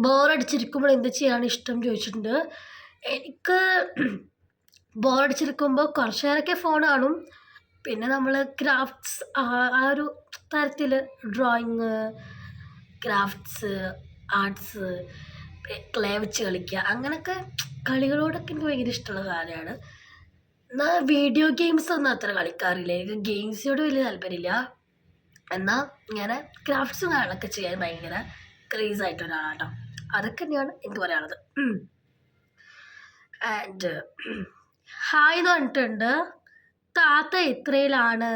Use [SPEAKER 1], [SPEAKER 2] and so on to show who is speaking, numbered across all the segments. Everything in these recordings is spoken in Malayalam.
[SPEAKER 1] ബോറടിച്ചിരിക്കുമ്പോൾ എന്ത് ചെയ്യാനാണ് ഇഷ്ടം ചോദിച്ചിട്ടുണ്ട്. എനിക്ക് ബോറടിച്ചിരിക്കുമ്പോൾ കുറച്ച് നേരമൊക്കെ ഫോൺ കാണും. പിന്നെ നമ്മൾ ക്രാഫ്റ്റ്സ് ആ ഒരു തരത്തിൽ ഡ്രോയിങ്, ക്രാഫ്റ്റ്സ്, ആർട്സ്, ക്ലേ വെച്ച് കളിക്കുക, അങ്ങനെയൊക്കെ കളികളോടൊക്കെ എനിക്ക് ഭയങ്കര ഇഷ്ടമുള്ള കാര്യമാണ്. എന്നാൽ വീഡിയോ ഗെയിംസ് ഒന്നും അത്ര കളിക്കാറില്ല. എനിക്ക് ഗെയിംസിനോട് വലിയ താല്പര്യമില്ല. എന്നാൽ ഇങ്ങനെ ക്രാഫ്റ്റ്സും കാര്യങ്ങളൊക്കെ ചെയ്യാൻ ഭയങ്കര ക്രേസായിട്ട് ഒരാളാണ് കേട്ടോ. അതൊക്കെ തന്നെയാണ് എനിക്ക് പറയാനുള്ളത്. ആൻഡ് ഹായ് എന്ന് പറഞ്ഞിട്ടുണ്ട്. താത്ത എത്രയിലാണ്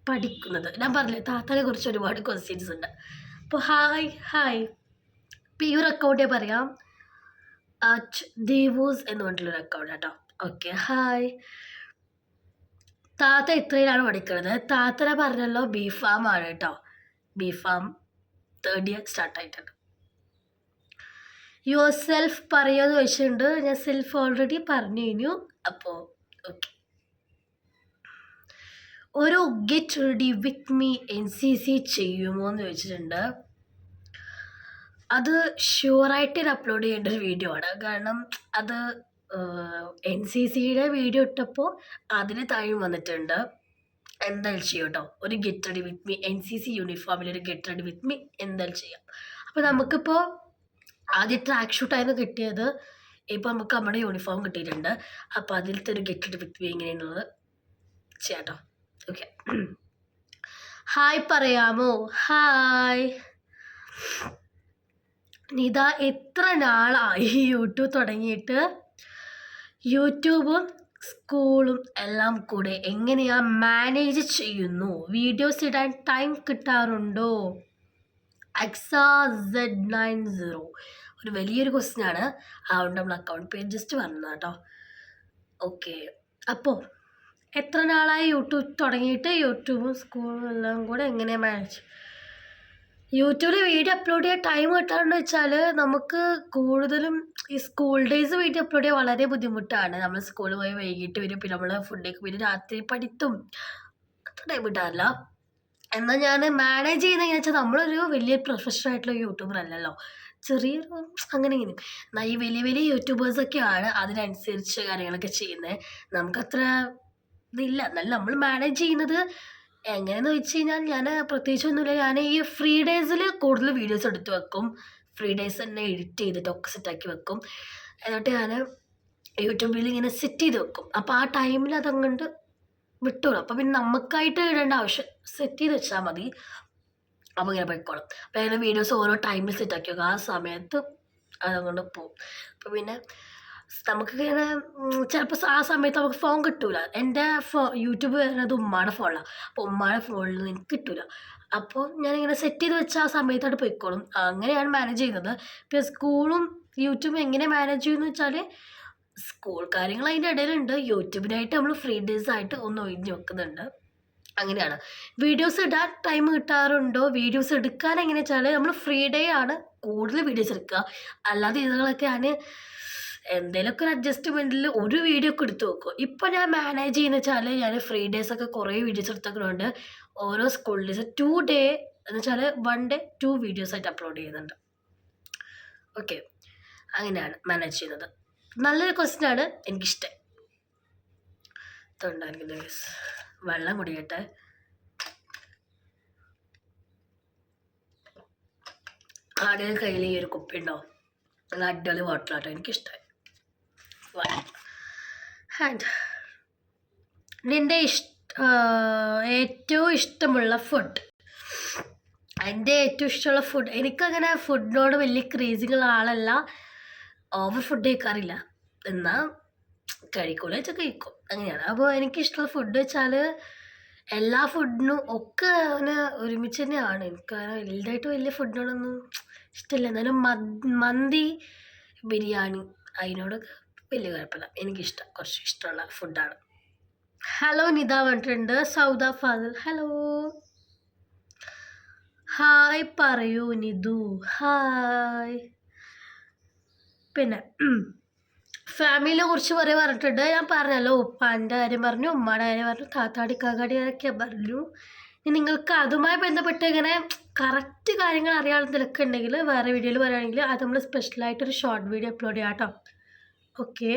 [SPEAKER 1] പഠിക്കുന്നത്? ഞാൻ പറഞ്ഞില്ലേ താത്തനെ കുറിച്ച് ഒരുപാട് ക്വസ്റ്റ്യൻസ് ഉണ്ട്. അപ്പോൾ ഹായ് ഇപ്പോൾ ഈ ഒരു അക്കൗണ്ടേ പറയാം, ദേവൂസ് എന്ന് പറഞ്ഞിട്ടുള്ളൊരു അക്കൗണ്ട് കേട്ടോ. Okay, hi. താത്ത എത്രയിലാണ് പഠിക്കുന്നത്? താത്തനെ പറഞ്ഞല്ലോ B.Pharm ആണ് കേട്ടോ. B.Pharm 3rd year സ്റ്റാർട്ടായിട്ടുണ്ട്. Your self പറയുമെന്ന് ചോദിച്ചിട്ടുണ്ട്. ഞാൻ സെൽഫ് ഓൾറെഡി പറഞ്ഞു കഴിഞ്ഞു. അപ്പോൾ ഓക്കെ. ഒരു get ready with me NCC ചെയ്യുമോ എന്ന് ചോദിച്ചിട്ടുണ്ട്. അത് ഷുവറായിട്ട് അപ്ലോഡ് ചെയ്യേണ്ട ഒരു വീഡിയോ ആണ്. കാരണം അത് NCCയുടെ വീഡിയോ ഇട്ടപ്പോൾ അതിന് താഴെ വന്നിട്ടുണ്ട്. എന്തായാലും ചെയ്യും കേട്ടോ. ഒരു get ready with me NCC യൂണിഫോമിലൊരു ഗെറ്റ് റെഡി വിത്ത് മീ എന്തായാലും ചെയ്യാം. അപ്പോൾ നമുക്കിപ്പോൾ ആദ്യം ട്രാക്ക് ഷൂട്ടായിരുന്നു കിട്ടിയത്. ഇപ്പോൾ നമുക്ക് നമ്മുടെ യൂണിഫോം കിട്ടിയിട്ടുണ്ട്. അപ്പോൾ അതിലത്തെ ഒരു ഗെറ്റ് റെഡി വിത്ത് മീ എങ്ങനെയാണുള്ളത് ചെയ്യാം കേട്ടോ. ഓക്കെ, ഹായ് പറയാമോ? ഹായ് നിത, എത്ര നാളായി യൂട്യൂബ് തുടങ്ങിയിട്ട്? യൂട്യൂബും സ്കൂളും എല്ലാം കൂടെ എങ്ങനെയാ മാനേജ് ചെയ്യുന്നു? വീഡിയോസ് ഇടാൻ ടൈം കിട്ടാറുണ്ടോ? XZ90 ഒരു വലിയൊരു ക്വസ്റ്റ്യനാണ്. അതുകൊണ്ട് നമ്മൾ അക്കൗണ്ട് പേജ് ജസ്റ്റ് വന്നത് കേട്ടോ. ഓക്കെ, അപ്പോൾ എത്ര നാളായി യൂട്യൂബ് തുടങ്ങിയിട്ട്? യൂട്യൂബും സ്കൂളും എല്ലാം കൂടെ എങ്ങനെയാണ് മാനേജ്? യൂട്യൂബിൽ വീഡിയോ അപ്ലോഡ് ചെയ്യാൻ ടൈം കിട്ടാറുണ്ടെന്ന് വെച്ചാൽ നമുക്ക് കൂടുതലും ഈ സ്കൂൾ ഡേയ്സ് വീഡിയോ അപ്ലോഡ് ചെയ്യാൻ വളരെ ബുദ്ധിമുട്ടാണ്. നമ്മൾ സ്കൂളിൽ പോയി വൈകിട്ട് വരും, പിന്നെ നമ്മൾ ഫുഡൊക്കെ പിന്നെ രാത്രി പഠിത്തും അത്ര ടൈം കിട്ടാറില്ല. എന്നാൽ ഞാൻ മാനേജ് ചെയ്യുന്നത് എങ്ങനെയാണെന്ന് വെച്ചാൽ നമ്മളൊരു വലിയ പ്രൊഫഷണൽ ആയിട്ടുള്ള യൂട്യൂബർ അല്ലല്ലോ, ചെറിയൊരു അങ്ങനെ ഇങ്ങനെ. എന്നാൽ ഈ വലിയ വലിയ യൂട്യൂബേഴ്സൊക്കെയാണ് അതിനനുസരിച്ച് കാര്യങ്ങളൊക്കെ ചെയ്യുന്നത്. നമുക്കത്ര ഇതില്ല. എന്നാലും നമ്മൾ മാനേജ് ചെയ്യുന്നത് എങ്ങനെയെന്ന് വെച്ച് കഴിഞ്ഞാൽ ഞാൻ പ്രത്യേകിച്ചൊന്നുമില്ല. ഞാൻ ഈ ഫ്രീ ഡേയ്സിൽ കൂടുതൽ വീഡിയോസ് എടുത്ത് വെക്കും. ഫ്രീ ഡേയ്സ് തന്നെ എഡിറ്റ് ചെയ്തിട്ട് ഒക്കെ സെറ്റാക്കി വെക്കും. എന്നിട്ട് ഞാൻ യൂട്യൂബിൽ ഇങ്ങനെ സെറ്റ് ചെയ്ത് വെക്കും. അപ്പോൾ ആ ടൈമിൽ അതങ്ങോട്ട് വിട്ടോളും. അപ്പോൾ പിന്നെ നമുക്കായിട്ട് ഇടേണ്ട ആവശ്യം, സെറ്റ് ചെയ്ത് വെച്ചാൽ മതി. അപ്പോൾ ഇങ്ങനെ പോയിക്കോളും. അപ്പോൾ അങ്ങനെ വീഡിയോസ് ഓരോ ടൈമിൽ സെറ്റാക്കി വെക്കും. ആ സമയത്ത് അതങ്ങോട്ട് പോവും. അപ്പോൾ പിന്നെ നമുക്കിങ്ങനെ ചിലപ്പോൾ ആ സമയത്ത് നമുക്ക് ഫോൺ കിട്ടില്ല. എൻ്റെ യൂട്യൂബ് വരുന്നത് ഉമ്മയുടെ ഫോണിലാണ്. അപ്പോൾ ഉമ്മയുടെ ഫോണിൽ നിന്ന് എനിക്ക് കിട്ടില്ല. അപ്പോൾ ഞാനിങ്ങനെ സെറ്റ് ചെയ്ത് വെച്ചാൽ ആ സമയത്തോട്ട് പോയിക്കോളും. അങ്ങനെയാണ് മാനേജ് ചെയ്യുന്നത്. പിന്നെ സ്കൂളും യൂട്യൂബും എങ്ങനെ മാനേജ് ചെയ്യുമെന്ന് വെച്ചാൽ, സ്കൂൾ കാര്യങ്ങൾ അതിൻ്റെ ഇടയിലുണ്ട്. യൂട്യൂബിനായിട്ട് നമ്മൾ ഫ്രീ ഡേയ്സ് ആയിട്ട് ഒന്ന് ഒഴിഞ്ഞ് വെക്കുന്നുണ്ട്. അങ്ങനെയാണ്. വീഡിയോസ് ഇടാൻ ടൈം കിട്ടാറുണ്ടോ? വീഡിയോസ് എടുക്കാൻ എങ്ങനെയാ വെച്ചാൽ നമ്മൾ ഫ്രീ ഡേ ആണ് കൂടുതൽ വീഡിയോസ് എടുക്കുക. അല്ലാതെ ഇതുകളൊക്കെ ഞാൻ എന്തെങ്കിലുമൊക്കെ ഒരു അഡ്ജസ്റ്റ്മെൻറ്റിൽ ഒരു വീഡിയോ ഒക്കെ എടുത്ത് വെക്കും. ഇപ്പോൾ ഞാൻ മാനേജ് ചെയ്യുന്നത് വെച്ചാൽ ഞാൻ ഫ്രീ ഡേയ്സൊക്കെ കുറേ വീഡിയോസ് എടുത്തതുകൊണ്ട് ഓരോ സ്കൂൾ ഡേയ്സ് 2 ഡേ എന്ന് വെച്ചാൽ 1 ഡേ 2 വീഡിയോസ് ആയിട്ട് അപ്ലോഡ് ചെയ്യുന്നുണ്ട്. ഓക്കെ, അങ്ങനെയാണ് മാനേജ് ചെയ്യുന്നത്. നല്ലൊരു ക്വസ്റ്റ്യനാണ്, എനിക്കിഷ്ടം. തൊണ്ടായിരിക്കുന്നത് വെള്ളം കുടിക്കട്ടെ. ആദ്യം കയ്യിൽ ഈ ഒരു കുപ്പി ഉണ്ടോ, നല്ല അടിപൊളി വാട്ടറാട്ടോ, എനിക്കിഷ്ടമായി. ആൻഡ് നിൻ്റെ ഏറ്റവും ഇഷ്ടമുള്ള ഫുഡ്? എൻ്റെ ഏറ്റവും ഇഷ്ടമുള്ള ഫുഡ്, എനിക്കങ്ങനെ ഫുഡിനോട് വലിയ ക്രേസിങ്ങുള്ള ആളല്ല. ഓവർ ഫുഡ് കഴിക്കാറില്ല. എന്നാൽ കഴിക്കൂല വെച്ചാൽ കഴിക്കും, അങ്ങനെയാണ്. അപ്പോൾ എനിക്കിഷ്ടമുള്ള ഫുഡ് വെച്ചാൽ എല്ലാ ഫുഡിനും ഒക്കെ അങ്ങനെ ഒരുമിച്ച് തന്നെയാണ്. എനിക്കങ്ങനെ വലുതായിട്ട് വലിയ ഫുഡിനോടൊന്നും ഇഷ്ടമില്ല. എന്നാലും മന്തി, ബിരിയാണി അതിനോടൊക്കെ വലിയ കുഴപ്പമില്ല. എനിക്കിഷ്ടം, കുറച്ച് ഇഷ്ടമുള്ള ഫുഡാണ്. ഹലോ നിത പറഞ്ഞിട്ടുണ്ട്. സൗദ ഫാസിൽ, ഹലോ. ഹായ് പറയൂ നിതു. ഹായ്. പിന്നെ ഫാമിലിയെ കുറിച്ച് പറഞ്ഞിട്ടുണ്ട്. ഞാൻ പറഞ്ഞല്ലോ, ഉപ്പാൻ്റെ കാര്യം പറഞ്ഞു, ഉമ്മയുടെ കാര്യം പറഞ്ഞു, താത്താടി കാക്കാടി കാര്യമൊക്കെ പറഞ്ഞു. നിങ്ങൾക്ക് അതുമായി ബന്ധപ്പെട്ട് ഇങ്ങനെ കറക്റ്റ് കാര്യങ്ങൾ അറിയാവുന്നതിലൊക്കെ ഉണ്ടെങ്കിൽ വേറെ വീഡിയോയിൽ പറയുകയാണെങ്കിൽ അത് നമ്മൾ സ്പെഷ്യലായിട്ടൊരു ഷോർട്ട് വീഡിയോ അപ്ലോഡ് ചെയ്യാം കേട്ടോ. ഓക്കെ.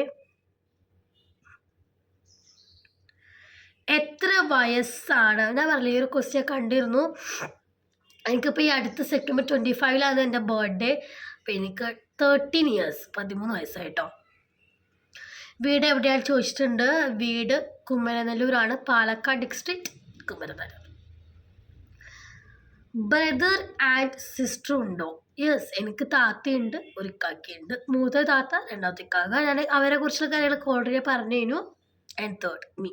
[SPEAKER 1] എത്ര വയസ്സാണ്? ഞാൻ പറഞ്ഞില്ലേ, ഈ ഒരു ക്വസ്റ്റ്യൻ കണ്ടിരുന്നു. എനിക്കിപ്പോൾ ഈ അടുത്ത സെപ്റ്റംബർ 25 എൻ്റെ ബർത്ത്ഡേ. അപ്പോൾ എനിക്ക് 13 ഇയേഴ്സ്, 13 വയസ്സായിട്ടോ. വീട് എവിടെയാണ് ചോദിച്ചിട്ടുണ്ട്. വീട് കുമരനെല്ലൂരാണ്, Palakkad district, Kumaranellur. Brother and sister ഉണ്ടോ? യെസ്, എനിക്ക് താത്തയുണ്ട്, ഒരു ഇക്കാക്കയുണ്ട്. മൂത്ത താത്ത, രണ്ടാമത്തെ ഇക്കാക്ക. ഞാൻ അവരെ കുറിച്ചുള്ള കാര്യങ്ങളൊക്കെ ഓൾറെഡി പറഞ്ഞു. And third me.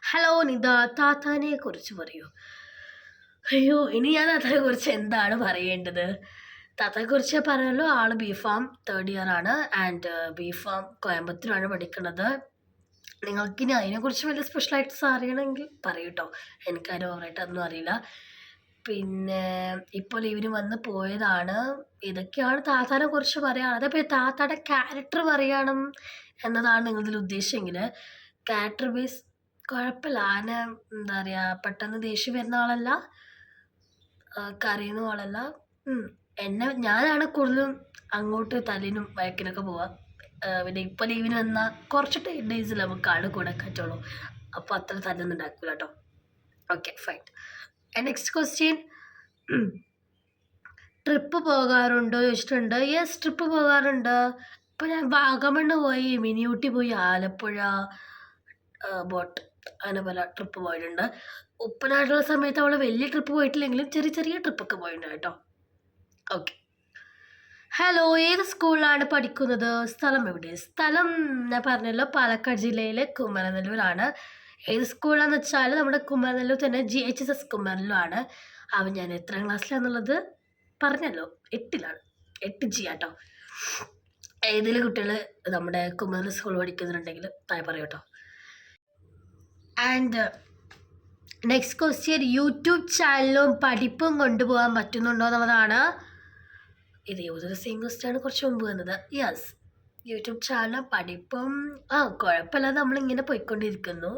[SPEAKER 1] Hello Nita, താത്താനെ കുറിച്ച് പറയൂ. അയ്യോ, ഇനി ഞാൻ താത്തനെ കുറിച്ച് എന്താണ് പറയേണ്ടത്? താത്തയെ കുറിച്ച് പറഞ്ഞല്ലോ, ആള് ബി.ഫാം 3rd ഇയർ ആണ്. ആൻഡ് ബി.ഫാം കോയമ്പത്തൂരാണ് പഠിക്കുന്നത്. നിങ്ങൾക്കിനി അതിനെക്കുറിച്ച് വലിയ സ്പെഷ്യലായിട്ട് അറിയണമെങ്കിൽ പറയൂട്ടോ. എനിക്കതിന് ഓവറായിട്ടൊന്നും അറിയില്ല. പിന്നെ ഇപ്പോൾ ലീവിന് വന്ന് പോയതാണ്. ഇതൊക്കെയാണ് താത്താനെ കുറിച്ച് പറയുകയാണ്. അതേപോലെ താത്തയുടെ ക്യാരക്ടർ പറയണം എന്നതാണ് നിങ്ങളിതിൽ ഉദ്ദേശിച്ചെങ്കിൽ, ക്യാരക്ടർ ബേസ് കുഴപ്പമില്ല. ആന എന്താ പറയുക, പെട്ടെന്ന് ദേഷ്യം വരുന്ന ആളല്ല, കരയുന്ന ആളല്ല. ഞാനാണ് കൂടുതലും അങ്ങോട്ട് തല്ലിനും വഴക്കിനൊക്കെ പോവാം. പിന്നെ ഇപ്പോൾ ലീവിന് വന്നാൽ കുറച്ച് ഡേയ്സിൽ നമുക്ക് ആൾ കൂടെ പറ്റുള്ളൂ. അപ്പോൾ അത്ര തല്ലൊന്നും ഉണ്ടാക്കില്ല കേട്ടോ. Okay, fine. Next question. Trip പോകാറുണ്ടോ ചോദിച്ചിട്ടുണ്ട്. യെസ്, ട്രിപ്പ് പോകാറുണ്ട്. ഇപ്പോൾ ഞാൻ വാഗമണ്ണ് പോയി, മിനി ഊട്ടി പോയി, ആലപ്പുഴ ബോട്ട്, അങ്ങനെ പല ട്രിപ്പ് പോയിട്ടുണ്ട്. ഉപ്പനായിട്ടുള്ള സമയത്ത് അവൾ വലിയ ട്രിപ്പ് പോയിട്ടില്ലെങ്കിലും ചെറിയ ചെറിയ ട്രിപ്പൊക്കെ പോയിട്ടുണ്ട് കേട്ടോ. ഓക്കെ. ഹലോ, ഏത് സ്കൂളിലാണ് പഠിക്കുന്നത്? സ്ഥലം എവിടെ? സ്ഥലം ഞാൻ പറഞ്ഞല്ലോ, പാലക്കാട് ജില്ലയിലെ കുമരനെല്ലൂരാണ്. ഏത് സ്കൂളാണെന്ന് വെച്ചാൽ നമ്മുടെ കുമരനെല്ലൂർ തന്നെ GHSS കുമരനെല്ലൂരാണ്. അവൻ ഞാൻ എത്രാം ക്ലാസ്സിലാണെന്നുള്ളത് പറഞ്ഞല്ലോ, 8ലാണ്, 8G കേട്ടോ. ഏതെങ്കിലും കുട്ടികൾ നമ്മുടെ കുമരനെല്ലൂർ സ്കൂൾ പഠിക്കുന്നുണ്ടെങ്കിൽ താഴെ പറയൂ കേട്ടോ. ആൻഡ് നെക്സ്റ്റ് ക്വസ്റ്റ്യൻ, യൂട്യൂബ് ചാനലും പഠിപ്പും കൊണ്ടുപോകാൻ പറ്റുന്നുണ്ടോ എന്നുള്ളതാണ്. ഇത് യൂസർ സെയിം ക്വസ്റ്റ്യാണ് കുറച്ച് മുമ്പ് വന്നത്. യെസ്, യൂട്യൂബ് ചാനലും പഠിപ്പും കുഴപ്പമില്ലാതെ നമ്മളിങ്ങനെ പോയിക്കൊണ്ടിരിക്കുന്നു.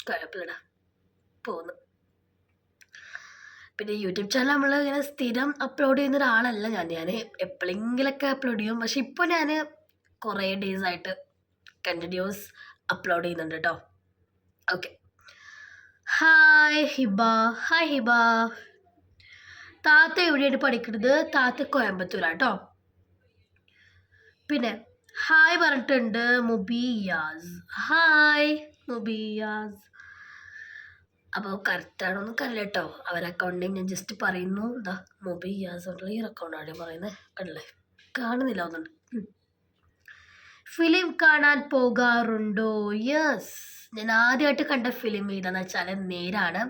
[SPEAKER 1] കുഴപ്പമില്ലടാ, പോകുന്നു. പിന്നെ യൂട്യൂബ് ചാനൽ നമ്മൾ ഇങ്ങനെ സ്ഥിരം അപ്ലോഡ് ചെയ്യുന്ന ഒരാളല്ല ഞാൻ എപ്പോഴെങ്കിലൊക്കെ അപ്ലോഡ് ചെയ്യും. പക്ഷെ ഇപ്പോൾ ഞാൻ കുറേ ഡേയ്സ് ആയിട്ട് കണ്ടിന്യൂസ് അപ്ലോഡ് ചെയ്യുന്നുണ്ട് കേട്ടോ. Okay. Hi Hiba. Hi Hiba. താത്ത എവിടെയാണ് പഠിക്കുന്നത്? താത്ത കോയമ്പത്തൂരാട്ടോ. പിന്നെ ഹായ് പറഞ്ഞിട്ടുണ്ട് മുബിയാസ്. ഹായ് മുബിയാസ്. അപ്പോൾ കറക്റ്റാണോന്ന് കണ്ടില്ല കേട്ടോ. അവർ അക്കൗണ്ടിൽ ഞാൻ ജസ്റ്റ് പറയുന്നു. എന്താ മുബിയാസ് ഉള്ള ഈ അക്കൗണ്ടാണ് പറയുന്നത്. കണ്ടില്ലേ, കാണുന്നില്ല ഒന്നുണ്ട്. ഫിലിം കാണാൻ പോകാറുണ്ടോ? യെസ്, ഞാൻ ആദ്യമായിട്ട് കണ്ട ഫിലിം ഏതാണെന്ന് വെച്ചാൽ നേരാണ്.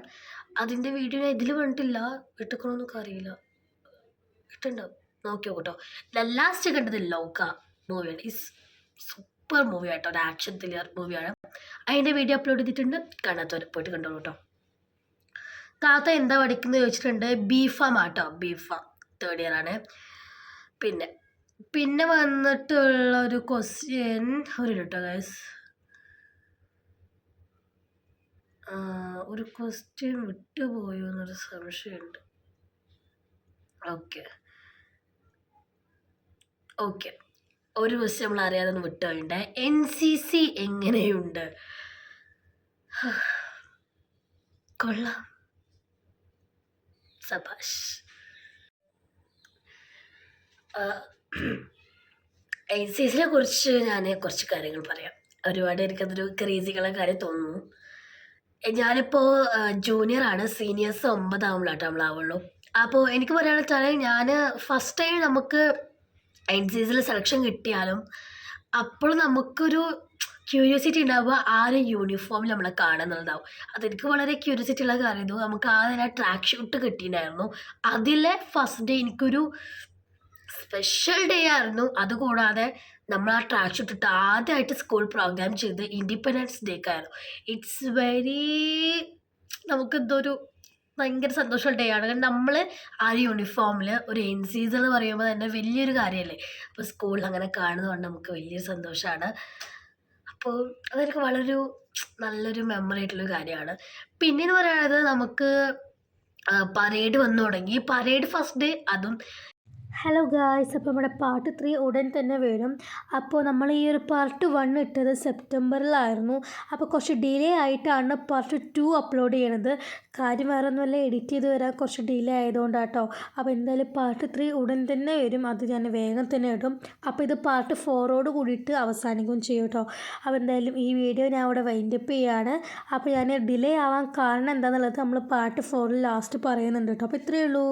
[SPEAKER 1] അതിൻ്റെ വീഡിയോ ഇതിൽ കണ്ടിട്ടില്ല, ഇട്ടിക്കണമെന്നൊക്കെ അറിയില്ല. ഇട്ടുണ്ടാവും, നോക്കി നോക്കട്ടോ. ലാസ്റ്റ് കണ്ടത് ലോക മൂവിയാണ്. ഈസ് സൂപ്പർ മൂവി ആട്ടോ, ഒരു ആക്ഷൻ ത്രില്ലർ മൂവിയാണ്. അതിൻ്റെ വീഡിയോ അപ്ലോഡ് ചെയ്തിട്ടുണ്ട്, കാണാത്തവർ പോയിട്ട് കണ്ടോളൂ കേട്ടോ. താത്ത എന്താ പഠിക്കുന്നത് ചോദിച്ചിട്ടുണ്ട്. ബി.ഫാം ആട്ടോ, ബി.ഫാം 3rd ഇയർ ആണ്. പിന്നെ വന്നിട്ടുള്ളൊരു ക്വസ്റ്റ്യൻ, ഒരു കേട്ടോ ഗൈസ്, ഒരു ക്വസ്റ്റ്യൻ വിട്ടുപോയോ എന്നൊരു സംശയമുണ്ട്. ഓക്കെ, ഒരു ക്വസ്റ്റ്യൻ നമ്മൾ അറിയാതെ ഒന്ന് വിട്ടുപോയിട്ടുണ്ട്. NCC എങ്ങനെയുണ്ട്? കൊള്ളാം, സബാഷ്. NCCയെ കുറിച്ച് ഞാൻ കുറച്ച് കാര്യങ്ങൾ പറയാം. ഒരുപാട് എനിക്കതൊരു ക്രേസികളുടെ കാര്യം തോന്നുന്നു. ഞാനിപ്പോൾ ജൂനിയറാണ്, സീനിയേഴ്സ് 9 ആവുമ്പോഴാട്ടോ നമ്മളാവുള്ളൂ. അപ്പോൾ എനിക്ക് പറയുകയാണെന്ന് വെച്ചാൽ, ഞാൻ ഫസ്റ്റ് ടൈം നമുക്ക് NCCയിൽ സെലക്ഷൻ കിട്ടിയാലും അപ്പോൾ നമുക്കൊരു ക്യൂരിയോസിറ്റി ഉണ്ടാവുക ആ ഒരു യൂണിഫോമിൽ നമ്മളെ കാണുന്നുണ്ടാവും. അതെനിക്ക് വളരെ ക്യൂരിയോസിറ്റി ഉള്ള കാര്യമായിരുന്നു. നമുക്ക് ആ ട്രാക്ക് ഷൂട്ട് കിട്ടിയിട്ടുണ്ടായിരുന്നു. അതിലെ ഫസ്റ്റ് ഡേ എനിക്കൊരു സ്പെഷ്യൽ ഡേ ആയിരുന്നു. അതുകൂടാതെ നമ്മൾ ആ ട്രാക്ക് ഷൂട്ട് ഇട്ട് ആദ്യമായിട്ട് സ്കൂൾ പ്രോഗ്രാം ചെയ്ത് ഇൻഡിപെൻഡൻസ് ഡേക്കായിരുന്നു. ഇറ്റ്സ് വെരി, നമുക്കെന്തൊരു ഭയങ്കര സന്തോഷമുള്ള ഡേ ആണ്. കാരണം നമ്മൾ ആ യൂണിഫോമിൽ ഒരു NCC എന്ന് പറയുമ്പോൾ തന്നെ വലിയൊരു കാര്യമല്ലേ. അപ്പോൾ സ്കൂളിൽ അങ്ങനെ കാണുന്നതുകൊണ്ട് നമുക്ക് വലിയൊരു സന്തോഷമാണ്. അപ്പോൾ അതെനിക്ക് വളരെ നല്ലൊരു മെമ്മറി ആയിട്ടുള്ളൊരു കാര്യമാണ്. പിന്നെയെന്ന് പറയുന്നത്, നമുക്ക് പരേഡ് വന്നു തുടങ്ങി. പരേഡ് ഫസ്റ്റ് ഡേ അതും. ഹലോ ഗായ്സ്, അപ്പോൾ നമ്മുടെ പാർട്ട് 3 ഉടൻ തന്നെ വരും. അപ്പോൾ നമ്മൾ ഈ ഒരു പാർട്ട് 1 ഇട്ടത് സെപ്റ്റംബറിലായിരുന്നു. അപ്പോൾ കുറച്ച് ഡിലേ ആയിട്ടാണ് പാർട്ട് 2 അപ്ലോഡ് ചെയ്യണത്. കാര്യം വേറെ ഒന്നുമല്ല, എഡിറ്റ് ചെയ്ത് വരാൻ കുറച്ച് ഡിലേ ആയതുകൊണ്ടാട്ടോ. അപ്പോൾ എന്തായാലും പാർട്ട് 3 ഉടൻ തന്നെ വരും. അത് ഞാൻ വേഗം തന്നെ ഇടും. അപ്പോൾ ഇത് പാർട്ട് 4ഓട് കൂടിയിട്ട് അവസാനിക്കുകയും ചെയ്യും കേട്ടോ. അപ്പോൾ എന്തായാലും ഈ വീഡിയോ ഞാൻ ഇവിടെ വൈൻഡപ്പ് ചെയ്യുകയാണ്. അപ്പോൾ ഞാൻ ഡിലേ ആവാൻ കാരണം എന്താണെന്നുള്ളത് നമ്മൾ പാർട്ട് 4 ലാസ്റ്റ് പറയുന്നുണ്ട് കേട്ടോ. അപ്പോൾ ഇത്രയേ ഉള്ളൂ.